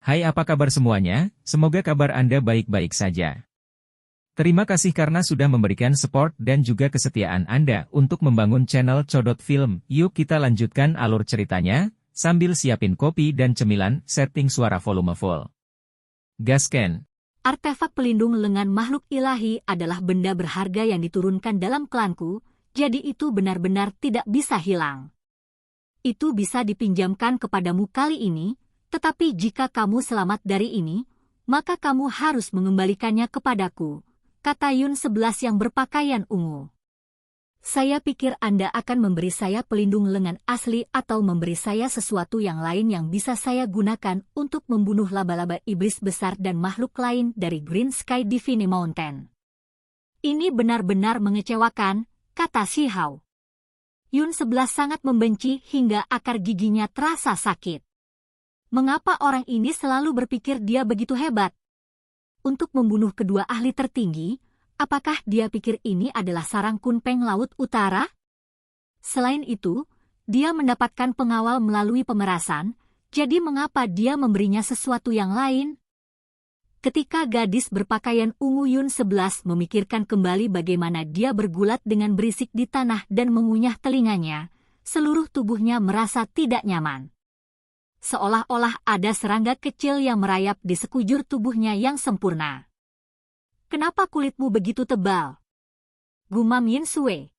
Hai, apa kabar semuanya? Semoga kabar Anda baik-baik saja. Terima kasih karena sudah memberikan support dan juga kesetiaan Anda untuk membangun channel Codot Film. Yuk kita lanjutkan alur ceritanya, sambil siapin kopi dan cemilan, setting suara volume full. Gasken. Artefak pelindung lengan makhluk ilahi adalah benda berharga yang diturunkan dalam klanku, jadi itu benar-benar tidak bisa hilang. Itu bisa dipinjamkan kepadamu kali ini, tetapi jika kamu selamat dari ini, maka kamu harus mengembalikannya kepadaku, kata Yun 11 yang berpakaian ungu. Saya pikir Anda akan memberi saya pelindung lengan asli atau memberi saya sesuatu yang lain yang bisa saya gunakan untuk membunuh laba-laba iblis besar dan makhluk lain dari Green Sky Divine Mountain. Ini benar-benar mengecewakan, kata Shihao. Yun 11 sangat membenci hingga akar giginya terasa sakit. Mengapa orang ini selalu berpikir dia begitu hebat? Untuk membunuh kedua ahli tertinggi, apakah dia pikir ini adalah sarang Kunpeng Laut Utara? Selain itu, dia mendapatkan pengawal melalui pemerasan, jadi mengapa dia memberinya sesuatu yang lain? Ketika gadis berpakaian ungu Yun 11 memikirkan kembali bagaimana dia bergulat dengan berisik di tanah dan mengunyah telinganya, seluruh tubuhnya merasa tidak nyaman. Seolah-olah ada serangga kecil yang merayap di sekujur tubuhnya yang sempurna. Kenapa kulitmu begitu tebal? Gumam Yin Sue.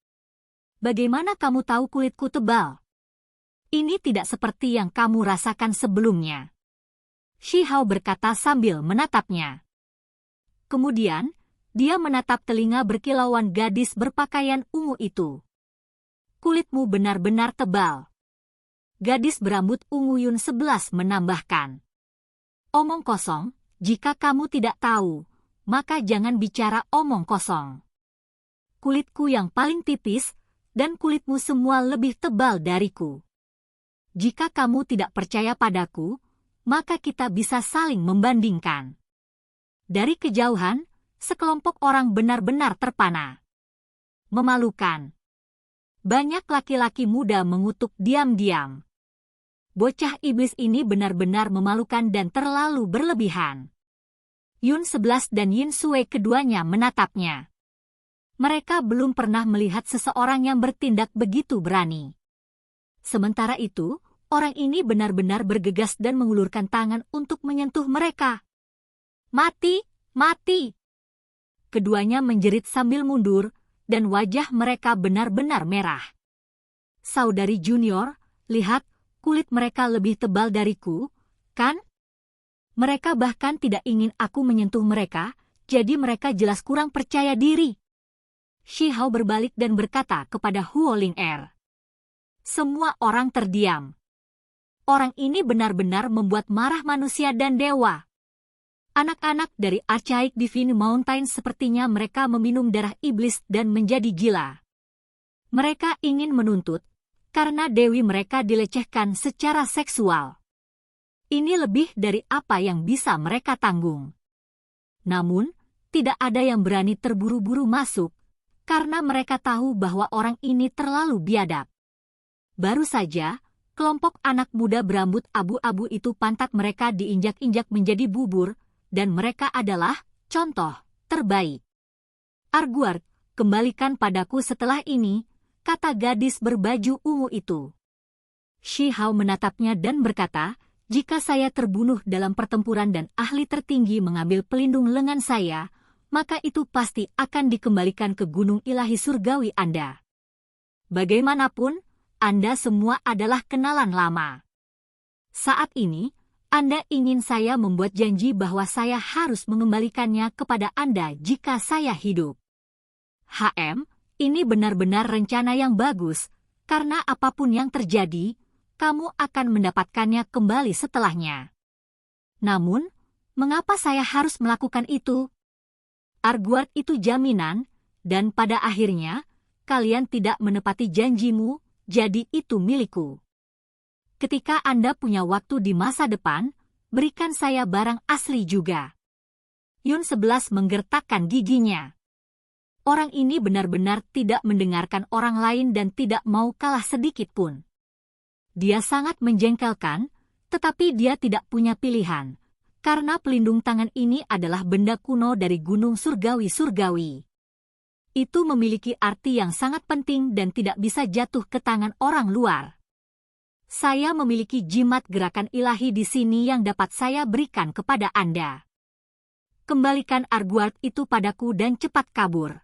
Bagaimana kamu tahu kulitku tebal? Ini tidak seperti yang kamu rasakan sebelumnya. Shihao berkata sambil menatapnya. Kemudian, dia menatap telinga berkilauan gadis berpakaian ungu itu. Kulitmu benar-benar tebal. Gadis berambut ungu Yun 11 menambahkan. Omong kosong, jika kamu tidak tahu, maka jangan bicara omong kosong. Kulitku yang paling tipis, dan kulitmu semua lebih tebal dariku. Jika kamu tidak percaya padaku, maka kita bisa saling membandingkan. Dari kejauhan, sekelompok orang benar-benar terpana. Memalukan. Banyak laki-laki muda mengutuk diam-diam. Bocah iblis ini benar-benar memalukan dan terlalu berlebihan. Yun 11 dan Yin Sue keduanya menatapnya. Mereka belum pernah melihat seseorang yang bertindak begitu berani. Sementara itu, orang ini benar-benar bergegas dan mengulurkan tangan untuk menyentuh mereka. Mati, mati! Keduanya menjerit sambil mundur, dan wajah mereka benar-benar merah. Saudari junior, lihat, kulit mereka lebih tebal dariku, kan? Mereka bahkan tidak ingin aku menyentuh mereka, jadi mereka jelas kurang percaya diri. Shihao berbalik dan berkata kepada Huo Ling-er. Semua orang terdiam. Orang ini benar-benar membuat marah manusia dan dewa. Anak-anak dari Archaic Divine Mountain sepertinya mereka meminum darah iblis dan menjadi gila. Mereka ingin menuntut, karena dewi mereka dilecehkan secara seksual. Ini lebih dari apa yang bisa mereka tanggung. Namun, tidak ada yang berani terburu-buru masuk, karena mereka tahu bahwa orang ini terlalu biadab. Baru saja, kelompok anak muda berambut abu-abu itu pantat mereka diinjak-injak menjadi bubur, dan mereka adalah contoh terbaik. Arguard, kembalikan padaku setelah ini, kata gadis berbaju ungu itu. Shihao menatapnya dan berkata, jika saya terbunuh dalam pertempuran dan ahli tertinggi mengambil pelindung lengan saya, maka itu pasti akan dikembalikan ke gunung ilahi surgawi Anda. Bagaimanapun, Anda semua adalah kenalan lama. Saat ini, Anda ingin saya membuat janji bahwa saya harus mengembalikannya kepada Anda jika saya hidup. Ini benar-benar rencana yang bagus, karena apapun yang terjadi, kamu akan mendapatkannya kembali setelahnya. Namun, mengapa saya harus melakukan itu? Arguard itu jaminan, dan pada akhirnya, kalian tidak menepati janjimu, jadi itu milikku. Ketika Anda punya waktu di masa depan, berikan saya barang asli juga. Yun 11 menggertakkan giginya. Orang ini benar-benar tidak mendengarkan orang lain dan tidak mau kalah sedikit pun. Dia sangat menjengkelkan, tetapi dia tidak punya pilihan, karena pelindung tangan ini adalah benda kuno dari Gunung Surgawi-Surgawi. Itu memiliki arti yang sangat penting dan tidak bisa jatuh ke tangan orang luar. Saya memiliki jimat gerakan ilahi di sini yang dapat saya berikan kepada Anda. Kembalikan Arguard itu padaku dan cepat kabur.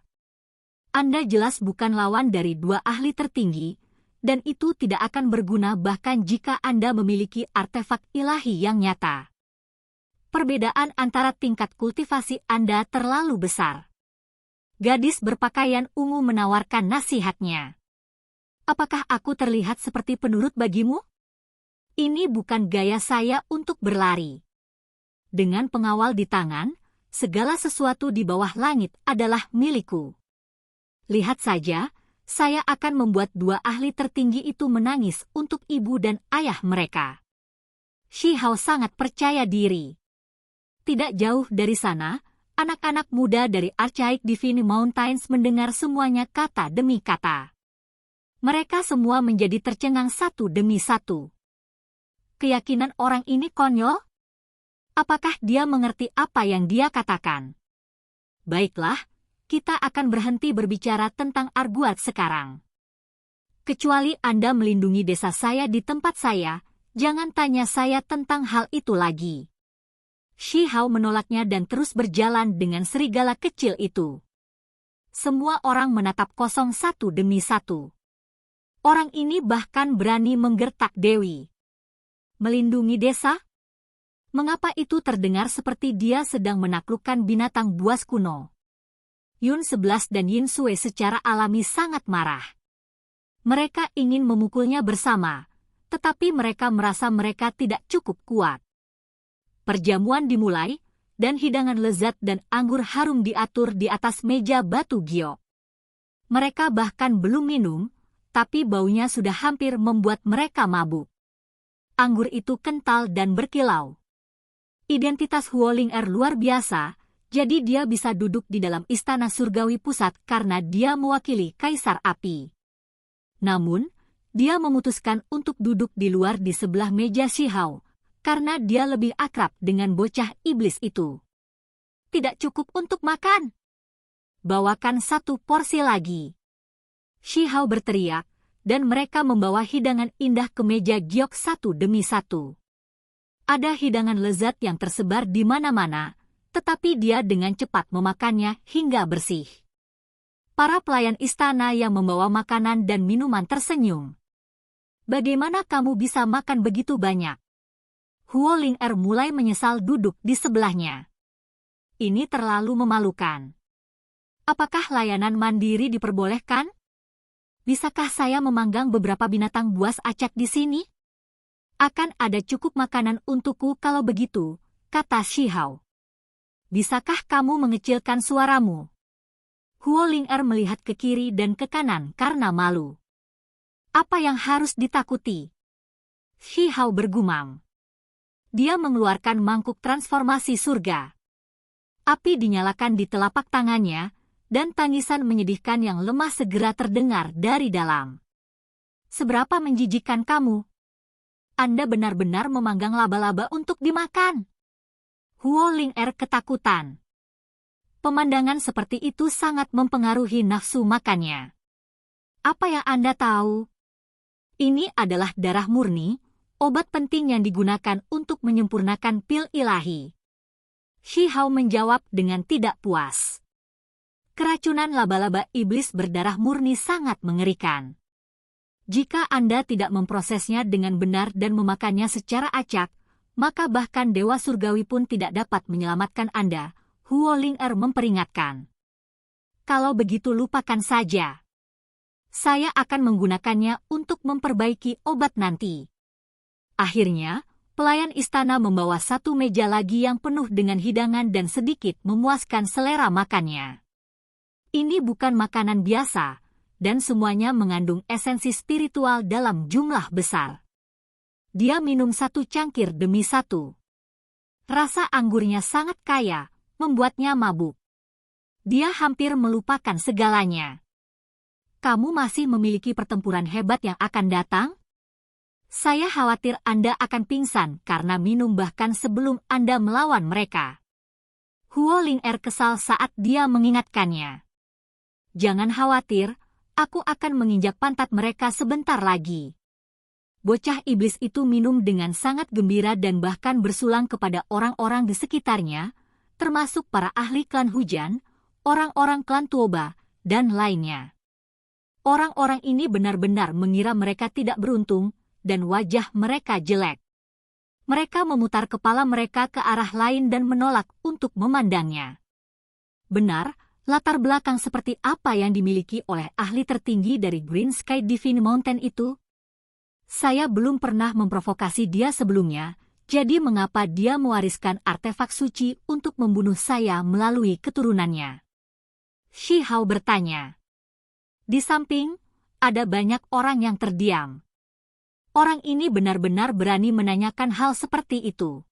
Anda jelas bukan lawan dari dua ahli tertinggi, dan itu tidak akan berguna bahkan jika Anda memiliki artefak ilahi yang nyata. Perbedaan antara tingkat kultivasi Anda terlalu besar. Gadis berpakaian ungu menawarkan nasihatnya. Apakah aku terlihat seperti penurut bagimu? Ini bukan gaya saya untuk berlari. Dengan pengawal di tangan, segala sesuatu di bawah langit adalah milikku. Lihat saja, saya akan membuat dua ahli tertinggi itu menangis untuk ibu dan ayah mereka. Shi Hao sangat percaya diri. Tidak jauh dari sana, anak-anak muda dari Archaic Divine Mountains mendengar semuanya kata demi kata. Mereka semua menjadi tercengang satu demi satu. Keyakinan orang ini konyol? Apakah dia mengerti apa yang dia katakan? Baiklah, kita akan berhenti berbicara tentang Arguard sekarang. Kecuali Anda melindungi desa saya di tempat saya, jangan tanya saya tentang hal itu lagi. Shi Hao menolaknya dan terus berjalan dengan serigala kecil itu. Semua orang menatap kosong satu demi satu. Orang ini bahkan berani menggertak Dewi. Melindungi desa? Mengapa itu terdengar seperti dia sedang menaklukkan binatang buas kuno? Yun 11 dan Yin Sui secara alami sangat marah. Mereka ingin memukulnya bersama, tetapi mereka merasa mereka tidak cukup kuat. Perjamuan dimulai, dan hidangan lezat dan anggur harum diatur di atas meja batu giok. Mereka bahkan belum minum, tapi baunya sudah hampir membuat mereka mabuk. Anggur itu kental dan berkilau. Identitas Huoling Er luar biasa, jadi dia bisa duduk di dalam istana surgawi pusat karena dia mewakili Kaisar Api. Namun, dia memutuskan untuk duduk di luar di sebelah meja Shi Hao, karena dia lebih akrab dengan bocah iblis itu. Tidak cukup untuk makan. Bawakan satu porsi lagi. Shi Hao berteriak, dan mereka membawa hidangan indah ke meja giok satu demi satu. Ada hidangan lezat yang tersebar di mana-mana, tetapi dia dengan cepat memakannya hingga bersih. Para pelayan istana yang membawa makanan dan minuman tersenyum. Bagaimana kamu bisa makan begitu banyak? Huoling Er mulai menyesal duduk di sebelahnya. Ini terlalu memalukan. Apakah layanan mandiri diperbolehkan? Bisakah saya memanggang beberapa binatang buas acak di sini? Akan ada cukup makanan untukku kalau begitu, kata Shi Hao. Bisakah kamu mengecilkan suaramu? Huoling Er melihat ke kiri dan ke kanan karena malu. Apa yang harus ditakuti? Shi Hao bergumam. Dia mengeluarkan mangkuk transformasi surga. Api dinyalakan di telapak tangannya, dan tangisan menyedihkan yang lemah segera terdengar dari dalam. Seberapa menjijikkan kamu? Anda benar-benar memanggang laba-laba untuk dimakan. Huoling Er ketakutan. Pemandangan seperti itu sangat mempengaruhi nafsu makannya. Apa yang Anda tahu? Ini adalah darah murni, obat penting yang digunakan untuk menyempurnakan pil ilahi. Shi Hao menjawab dengan tidak puas. Keracunan laba-laba iblis berdarah murni sangat mengerikan. Jika Anda tidak memprosesnya dengan benar dan memakannya secara acak, maka bahkan Dewa Surgawi pun tidak dapat menyelamatkan Anda, Huoling Er memperingatkan. Kalau begitu lupakan saja. Saya akan menggunakannya untuk memperbaiki obat nanti. Akhirnya, pelayan istana membawa satu meja lagi yang penuh dengan hidangan dan sedikit memuaskan selera makannya. Ini bukan makanan biasa, dan semuanya mengandung esensi spiritual dalam jumlah besar. Dia minum satu cangkir demi satu. Rasa anggurnya sangat kaya, membuatnya mabuk. Dia hampir melupakan segalanya. Kamu masih memiliki pertempuran hebat yang akan datang? Saya khawatir Anda akan pingsan karena minum bahkan sebelum Anda melawan mereka. Huo Ling'er kesal saat dia mengingatkannya. Jangan khawatir, aku akan menginjak pantat mereka sebentar lagi. Bocah iblis itu minum dengan sangat gembira dan bahkan bersulang kepada orang-orang di sekitarnya, termasuk para ahli klan hujan, orang-orang klan Tuoba, dan lainnya. Orang-orang ini benar-benar mengira mereka tidak beruntung, dan wajah mereka jelek. Mereka memutar kepala mereka ke arah lain dan menolak untuk memandangnya. Benar, latar belakang seperti apa yang dimiliki oleh ahli tertinggi dari Green Sky Divine Mountain itu? Saya belum pernah memprovokasi dia sebelumnya, jadi mengapa dia mewariskan artefak suci untuk membunuh saya melalui keturunannya? Shi Hao bertanya. Di samping, ada banyak orang yang terdiam. Orang ini benar-benar berani menanyakan hal seperti itu.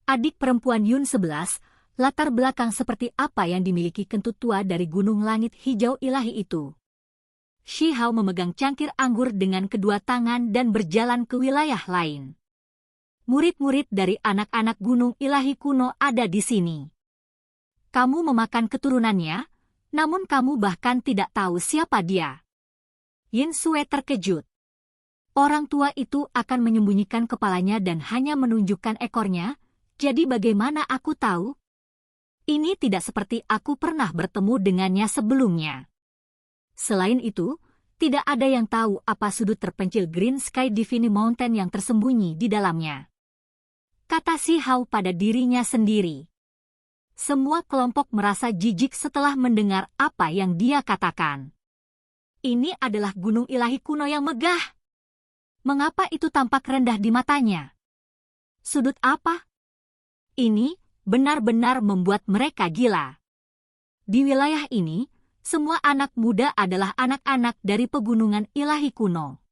Adik perempuan Yun 11, latar belakang seperti apa yang dimiliki kentut tua dari Gunung Langit Hijau Ilahi itu? Shi Hao memegang cangkir anggur dengan kedua tangan dan berjalan ke wilayah lain. Murid-murid dari anak-anak Gunung Ilahi kuno ada di sini. Kamu memakan keturunannya, namun kamu bahkan tidak tahu siapa dia. Yin Sue terkejut. Orang tua itu akan menyembunyikan kepalanya dan hanya menunjukkan ekornya, jadi bagaimana aku tahu? Ini tidak seperti aku pernah bertemu dengannya sebelumnya. Selain itu, tidak ada yang tahu apa sudut terpencil Green Sky Divine Mountain yang tersembunyi di dalamnya. Kata Shi Hao pada dirinya sendiri. Semua kelompok merasa jijik setelah mendengar apa yang dia katakan. Ini adalah gunung ilahi kuno yang megah. Mengapa itu tampak rendah di matanya? Sudut apa? Ini benar-benar membuat mereka gila. Di wilayah ini, semua anak muda adalah anak-anak dari pegunungan ilahi kuno.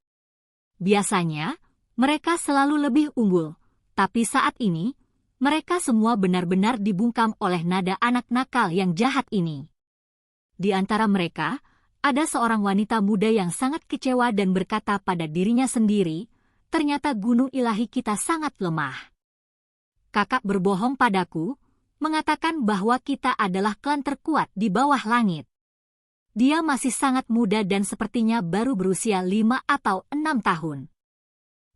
Biasanya, mereka selalu lebih unggul, tapi saat ini, mereka semua benar-benar dibungkam oleh nada anak nakal yang jahat ini. Di antara mereka, ada seorang wanita muda yang sangat kecewa dan berkata pada dirinya sendiri, ternyata gunung ilahi kita sangat lemah. Kakak berbohong padaku, mengatakan bahwa kita adalah klan terkuat di bawah langit. Dia masih sangat muda dan sepertinya baru berusia 5 atau 6 tahun.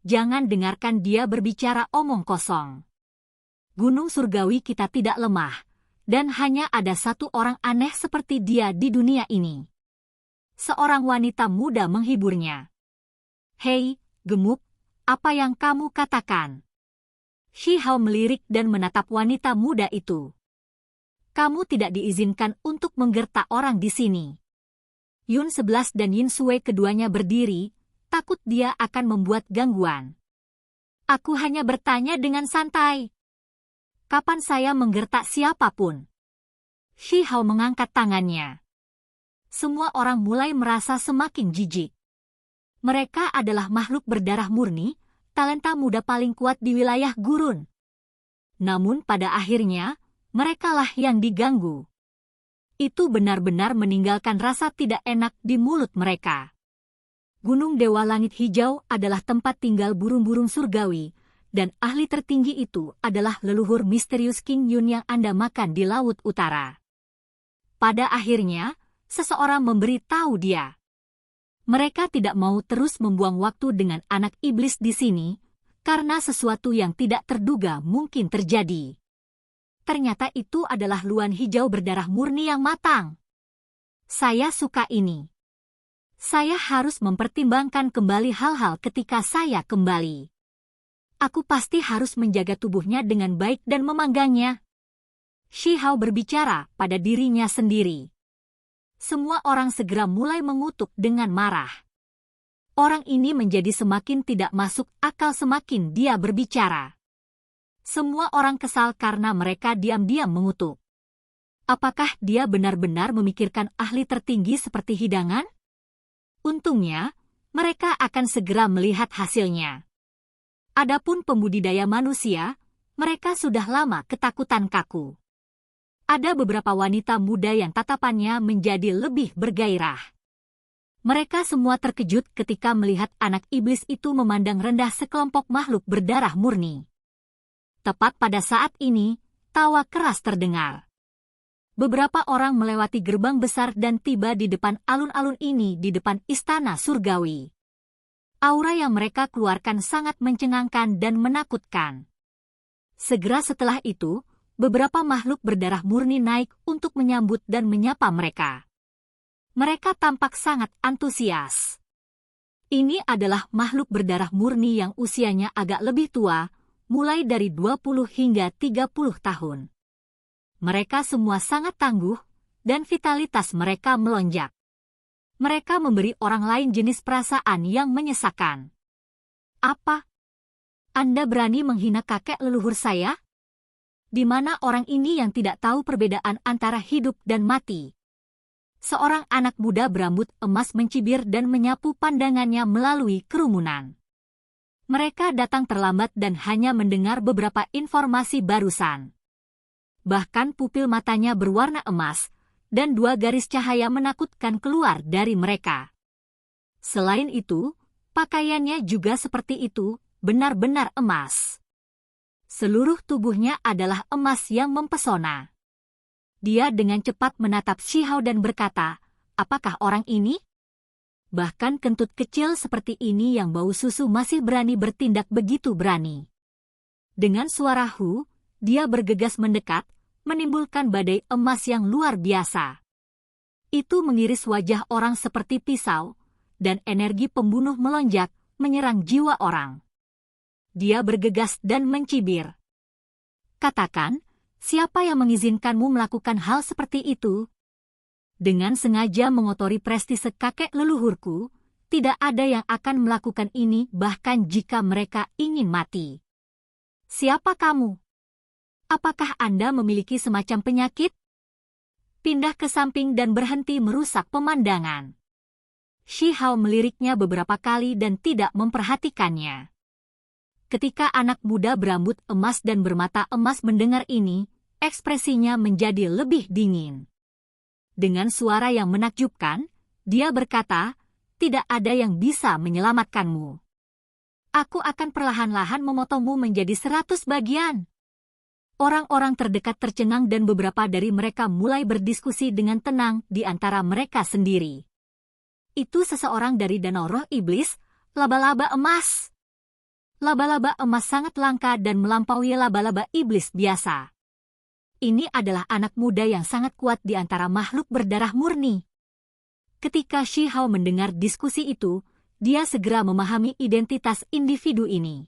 Jangan dengarkan dia berbicara omong kosong. Gunung surgawi kita tidak lemah, dan hanya ada satu orang aneh seperti dia di dunia ini. Seorang wanita muda menghiburnya. Hei, gemuk, apa yang kamu katakan? Shi Hao melirik dan menatap wanita muda itu. Kamu tidak diizinkan untuk menggertak orang di sini. Yun 11 dan Yin Sue keduanya berdiri, takut dia akan membuat gangguan. Aku hanya bertanya dengan santai. Kapan saya menggertak siapapun? Shi Hao mengangkat tangannya. Semua orang mulai merasa semakin jijik. Mereka adalah makhluk berdarah murni, talenta muda paling kuat di wilayah gurun. Namun pada akhirnya, merekalah yang diganggu. Itu benar-benar meninggalkan rasa tidak enak di mulut mereka. Gunung Dewa Langit Hijau adalah tempat tinggal burung-burung surgawi, dan ahli tertinggi itu adalah leluhur misterius King Yun yang Anda makan di Laut Utara. Pada akhirnya, seseorang memberi tahu dia. Mereka tidak mau terus membuang waktu dengan anak iblis di sini, karena sesuatu yang tidak terduga mungkin terjadi. Ternyata itu adalah luan hijau berdarah murni yang matang. Saya suka ini. Saya harus mempertimbangkan kembali hal-hal ketika saya kembali. Aku pasti harus menjaga tubuhnya dengan baik dan memanggangnya. Shi Hao berbicara pada dirinya sendiri. Semua orang segera mulai mengutuk dengan marah. Orang ini menjadi semakin tidak masuk akal semakin dia berbicara. Semua orang kesal karena mereka diam-diam mengutuk. Apakah dia benar-benar memikirkan ahli tertinggi seperti hidangan? Untungnya, mereka akan segera melihat hasilnya. Adapun pembudidaya manusia, mereka sudah lama ketakutan kaku. Ada beberapa wanita muda yang tatapannya menjadi lebih bergairah. Mereka semua terkejut ketika melihat anak iblis itu memandang rendah sekelompok makhluk berdarah murni. Tepat pada saat ini, tawa keras terdengar. Beberapa orang melewati gerbang besar dan tiba di depan alun-alun ini di depan istana surgawi. Aura yang mereka keluarkan sangat mencengangkan dan menakutkan. Segera setelah itu, beberapa makhluk berdarah murni naik untuk menyambut dan menyapa mereka. Mereka tampak sangat antusias. Ini adalah makhluk berdarah murni yang usianya agak lebih tua, mulai dari 20 hingga 30 tahun. Mereka semua sangat tangguh, dan vitalitas mereka melonjak. Mereka memberi orang lain jenis perasaan yang menyesakan. Apa? Anda berani menghina kakek leluhur saya? Di mana orang ini yang tidak tahu perbedaan antara hidup dan mati? Seorang anak muda berambut emas mencibir dan menyapu pandangannya melalui kerumunan. Mereka datang terlambat dan hanya mendengar beberapa informasi barusan. Bahkan pupil matanya berwarna emas, dan 2 garis cahaya menakutkan keluar dari mereka. Selain itu, pakaiannya juga seperti itu, benar-benar emas. Seluruh tubuhnya adalah emas yang mempesona. Dia dengan cepat menatap Shihao dan berkata, apakah orang ini? Bahkan kentut kecil seperti ini yang bau susu masih berani bertindak begitu berani. Dengan suara hu, dia bergegas mendekat, menimbulkan badai emas yang luar biasa. Itu mengiris wajah orang seperti pisau, dan energi pembunuh melonjak, menyerang jiwa orang. Dia bergegas dan mencibir. Katakan, siapa yang mengizinkanmu melakukan hal seperti itu? Dengan sengaja mengotori prestise kakek leluhurku, tidak ada yang akan melakukan ini bahkan jika mereka ingin mati. Siapa kamu? Apakah Anda memiliki semacam penyakit? Pindah ke samping dan berhenti merusak pemandangan. Shihao meliriknya beberapa kali dan tidak memperhatikannya. Ketika anak muda berambut emas dan bermata emas mendengar ini, ekspresinya menjadi lebih dingin. Dengan suara yang menakjubkan, dia berkata, tidak ada yang bisa menyelamatkanmu. Aku akan perlahan-lahan memotongmu menjadi 100 bagian. Orang-orang terdekat tercengang dan beberapa dari mereka mulai berdiskusi dengan tenang di antara mereka sendiri. Itu seseorang dari Danau Roh Iblis, laba-laba emas. Laba-laba emas sangat langka dan melampaui laba-laba iblis biasa. Ini adalah anak muda yang sangat kuat di antara makhluk berdarah murni. Ketika Shihao mendengar diskusi itu, dia segera memahami identitas individu ini.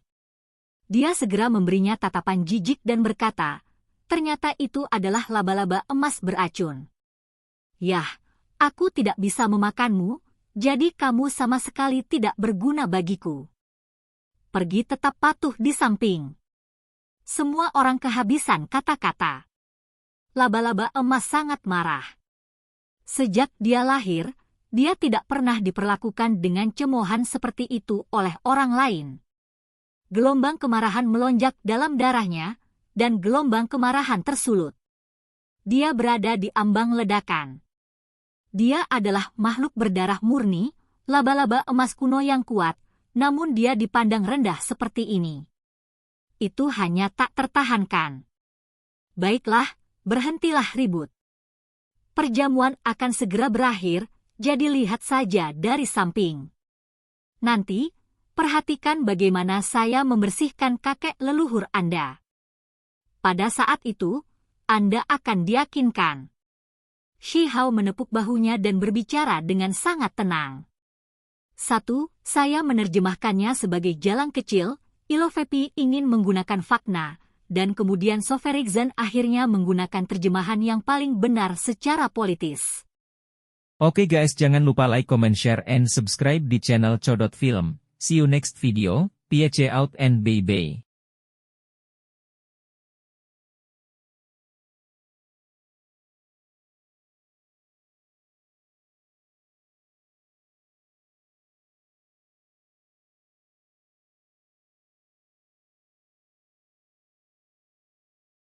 Dia segera memberinya tatapan jijik dan berkata, ternyata itu adalah laba-laba emas beracun. Yah, aku tidak bisa memakanmu, jadi kamu sama sekali tidak berguna bagiku. Pergi tetap patuh di samping. Semua orang kehabisan kata-kata. Laba-laba emas sangat marah. Sejak dia lahir, dia tidak pernah diperlakukan dengan cemoohan seperti itu oleh orang lain. Gelombang kemarahan melonjak dalam darahnya, dan gelombang kemarahan tersulut. Dia berada di ambang ledakan. Dia adalah makhluk berdarah murni, laba-laba emas kuno yang kuat, namun dia dipandang rendah seperti ini. Itu hanya tak tertahankan. Baiklah, berhentilah ribut. Perjamuan akan segera berakhir, jadi lihat saja dari samping. Nanti, perhatikan bagaimana saya membersihkan kakek leluhur Anda. Pada saat itu, Anda akan diyakinkan. Shihao menepuk bahunya dan berbicara dengan sangat tenang. 1. Saya menerjemahkannya sebagai jalan kecil, Ilovepi ingin menggunakan Fakna, dan kemudian Soferikzen akhirnya menggunakan terjemahan yang paling benar secara politis. Oke guys, jangan lupa like, comment, share, and subscribe di channel Codot Film. See you next video, peace out and bye-bye.